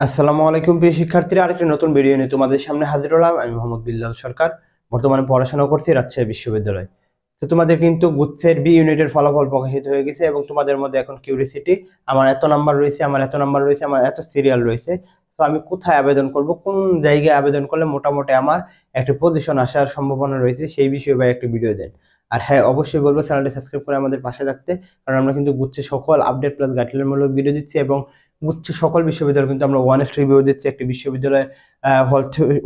আসসালামু আলাইকুম প্রিয় শিক্ষার্থীরা, আরেকটি নতুন ভিডিও নিয়ে তোমাদের সামনে হাজির হলাম। আমি মোহাম্মদ বিল্লাল সরকার। বর্তমানে পড়াশোনা করছি রাজশাহী বিশ্ববিদ্যালয়। তো তোমাদের কিন্তু গুচ্ছের বি ইউনিটের ফলাফল প্রকাশিত হয়ে গেছে এবং তোমাদের মধ্যে এখন কিউরিসিটি, আমার এত নাম্বার রয়েছে, আমার এত নাম্বার রয়েছে, আমার এত সিরিয়াল রয়েছে, তো আমি কোথায় আবেদন করব, কোন জায়গায় আবেদন করলে মোটামুটি আমার একটা পজিশন আসার সম্ভাবনা রয়েছে, সেই বিষয়ে ভাই একটি ভিডিও দেন। আর হ্যাঁ, অবশ্যই বলবো চ্যানেলটি সাবস্ক্রাইব করে আমাদের পাশে থাকতে, কারণ আমরা কিন্তু গুচ্ছে সকল আপডেট প্লাস গাইডলাইনমূলক ভিডিও দিচ্ছি এবং উচ্চ সকল বিশ্ববিদ্যালয় কিন্তু আমরা ওয়ানেস্ট রিভিউ দিচ্ছি। একটি বিশ্ববিদ্যালয়ে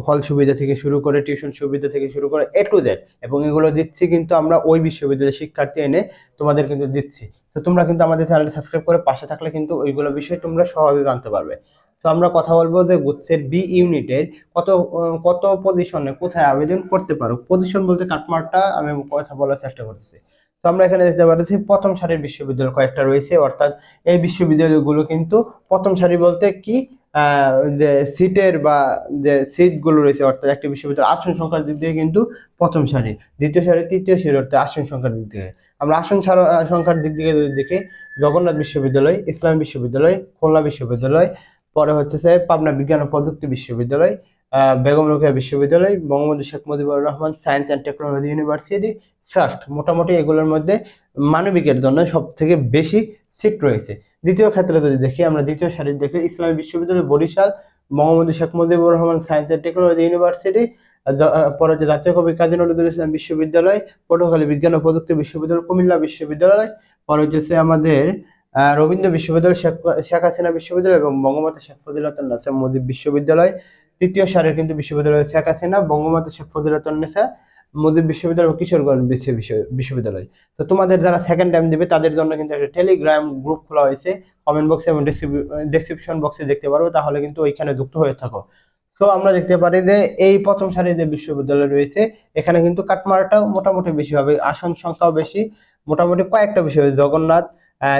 হল সুবিধা থেকে শুরু করে টিউশন সুবিধা থেকে শুরু করে এ টু জেড, এবং এগুলো দিচ্ছি কিন্তু আমরা ওই বিশ্ববিদ্যালয়ের শিক্ষার্থী এনে তোমাদের কিন্তু দিচ্ছি। তো তোমরা কিন্তু আমাদের চ্যানেলটি সাবস্ক্রাইব করে পাশে থাকলে কিন্তু ওইগুলো বিষয়ে তোমরা সহজে জানতে পারবে। তো আমরা কথা বলবো যে গুচ্ছের বি ইউনিটের কত কত পজিশনে কোথায় আবেদন করতে পারো। পজিশন বলতে কাটমার্কটা আমি কথা বলার চেষ্টা করতেছি। তো আমরা এখানে দেখতে পাচ্ছি প্রথম সারির বিশ্ববিদ্যালয় কয়েকটা রয়েছে, অর্থাৎ এই বিশ্ববিদ্যালয়গুলো কিন্তু প্রথম সারি বলতে কি, যে সিটের বা যে সিট গুলো রয়েছে, অর্থাৎ একটি বিশ্ববিদ্যালয়ের আসন সংখ্যার দিক দিয়ে কিন্তু প্রথম সারি, দ্বিতীয় সারি, তৃতীয় সারি, অর্থাৎ আসন সংখ্যার দিক থেকে। আমরা সংখ্যার দিক থেকে যদি দেখি, জগন্নাথ বিশ্ববিদ্যালয়, ইসলামী বিশ্ববিদ্যালয়, খুলনা বিশ্ববিদ্যালয়, পরে হচ্ছে পাবনা বিজ্ঞান ও প্রযুক্তি বিশ্ববিদ্যালয়, বেগম রোকেয়া বিশ্ববিদ্যালয়, Bangabandhu Sheikh Mujibur Rahman science and technology university, SUST. মোটামুটি এগুলোর মধ্যে মানবিকের জন্য সব থেকে বেশি সিট রয়েছে। দ্বিতীয় ক্ষেত্রে যদি দেখি, আমরা দ্বিতীয় সারির দেখি Islami Bishwabidyalay Barishal, Bangabandhu Sheikh Mujibur Rahman science and technology university, পরে হচ্ছে জাতীয় কবি কাজী নজরুল ইসলাম বিশ্ববিদ্যালয়, পটুয়াখালী বিজ্ঞান ও প্রযুক্তি বিশ্ববিদ্যালয়, কুমিল্লা বিশ্ববিদ্যালয়, পরে হচ্ছে আমাদের রবীন্দ্র বিশ্ববিদ্যালয়, শেখ হাসিনা বিশ্ববিদ্যালয় এবং বঙ্গমাতা শেখ ফজিলাতুন্নেছা মুজিব বিশ্ববিদ্যালয়। তৃতীয় সারির কিন্তু বিশ্ববিদ্যালয় শেখ হাসিনা, বঙ্গমাতা শেখ ফজিলাতুন্নেছা মুজিব বিশ্ববিদ্যালয় ও কিশোরগঞ্জ বিশ্ববিদ্যালয়। তো তোমাদের যারা সেকেন্ড টাইম দিবে তাদের জন্য কিন্তু একটা টেলিগ্রাম গ্রুপ খোলা হয়েছে, কমেন্ট বক্সে এবং ডেসক্রিপশন বক্সে দেখতে পারো, তাহলে কিন্তু ওইখানে যুক্ত হয়ে থাকো। তো আমরা দেখতে পারি যে এই প্রথম সারির যে বিশ্ববিদ্যালয় রয়েছে, এখানে কিন্তু কাটমারটাও মোটামুটি বেশি হবে, আসন সংখ্যাও বেশি। মোটামুটি কয়েকটা বিশ্ববিদ্যালয়, জগন্নাথ,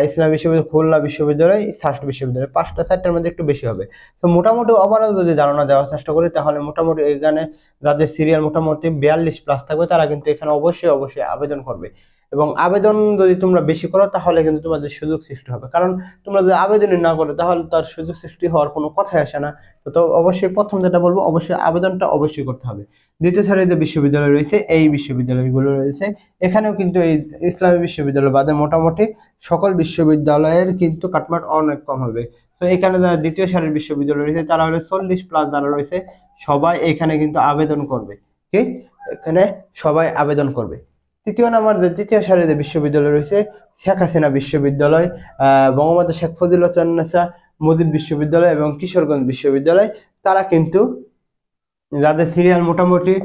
ইসলাম বিশ্ববিদ্যালয়, খুলনা বিশ্ববিদ্যালয়, সাস্ট বিশ্ববিদ্যালয়, পাঁচটা চারটার মধ্যে একটু বেশি হবে। তো মোটামুটি ওভারঅল যদি ধারণা দেওয়ার চেষ্টা করি, তাহলে মোটামুটি এখানে যাদের সিরিয়াল মোটামুটি 42 প্লাস থাকবে, তারা কিন্তু এখানে অবশ্যই অবশ্যই আবেদন করবে। এবং আবেদন যদি তোমরা বেশি করো, তাহলে কিন্তু তোমাদের সুযোগ সৃষ্টি হবে, কারণ তোমরা যদি আবেদনই না করো, তাহলে তার সুযোগ সৃষ্টি হওয়ার কোনো কথাই আসে না। তো অবশ্যই প্রথম যেটা বলবো, অবশ্যই আবেদনটা অবশ্যই করতে হবে। দ্বিতীয় সারির যে বিশ্ববিদ্যালয় রয়েছে, এই বিশ্ববিদ্যালয়গুলো রয়েছে, এখানেও কিন্তু এই ইসলামী বিশ্ববিদ্যালয় বাদে মোটামুটি সকল বিশ্ববিদ্যালয়ের কিন্তু কাটমার্ক অনেক কম হবে। তো এখানে যারা দ্বিতীয় সারির বিশ্ববিদ্যালয় রয়েছে, তারা হলো 40 প্লাস যারা রয়েছে, সবাই এখানে কিন্তু আবেদন করবে। কি, এখানে সবাই আবেদন করবে। তৃতীয় নাম্বার যে তৃতীয় সারির যে বিশ্ববিদ্যালয় রয়েছে, শেখ হাসিনা বিশ্ববিদ্যালয়, বঙ্গবন্ধু শেখ ফজিলাতুন্নেছা মুজিব বিশ্ববিদ্যালয় এবং কিশোরগঞ্জ বিশ্ববিদ্যালয়, তারা কিন্তু যাদের সিরিয়াল মোটামুটি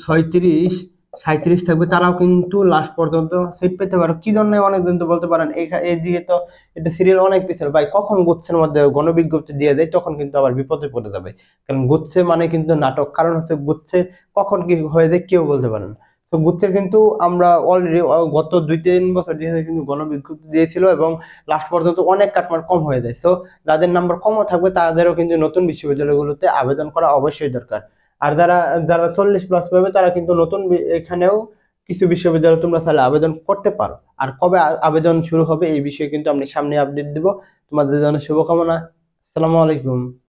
36 37 থাকবে, তারাও কিন্তু লাস্ট পর্যন্ত সিট পেতে পারে। কি জন্য অনেকজন তো বলতে পারেন এইদিকে তো এটা সিরিয়াল অনেক পিছনে, ভাই কখন গুচ্ছের মধ্যে গণবিজ্ঞপ্তি দিয়ে দেয়, তখন কিন্তু আবার বিপদে পড়ে যাবে। কারণ গুচ্ছে মানে কিন্তু নাটক, কারণ হচ্ছে গুচ্ছে কখন কি হয়ে যায় কেউ বলতে পারে না। তো গুচ্ছের কিন্তু আমরা অলরেডি গত 2-3 বছর দিয়ে কিন্তু গণবিজ্ঞপ্তি দিয়েছিল এবং লাস্ট পর্যন্ত অনেক কাটমার্ক কম হয়ে যায়। সো যাদের নাম্বার কমও থাকবে, তাদেরও কিন্তু নতুন বিশ্ববিদ্যালয়গুলোতে আবেদন করা অবশ্যই দরকার। আর যারা যারা 40 প্লাস পাবে, তারা কিন্তু নতুন এখানেও কিছু বিশ্ববিদ্যালয় তোমরা তাহলে আবেদন করতে পারো। আর কবে আবেদন শুরু হবে এই বিষয়ে কিন্তু আমি সামনে আপডেট দিব। তোমাদের জন্য শুভকামনা। আসসালামু আলাইকুম।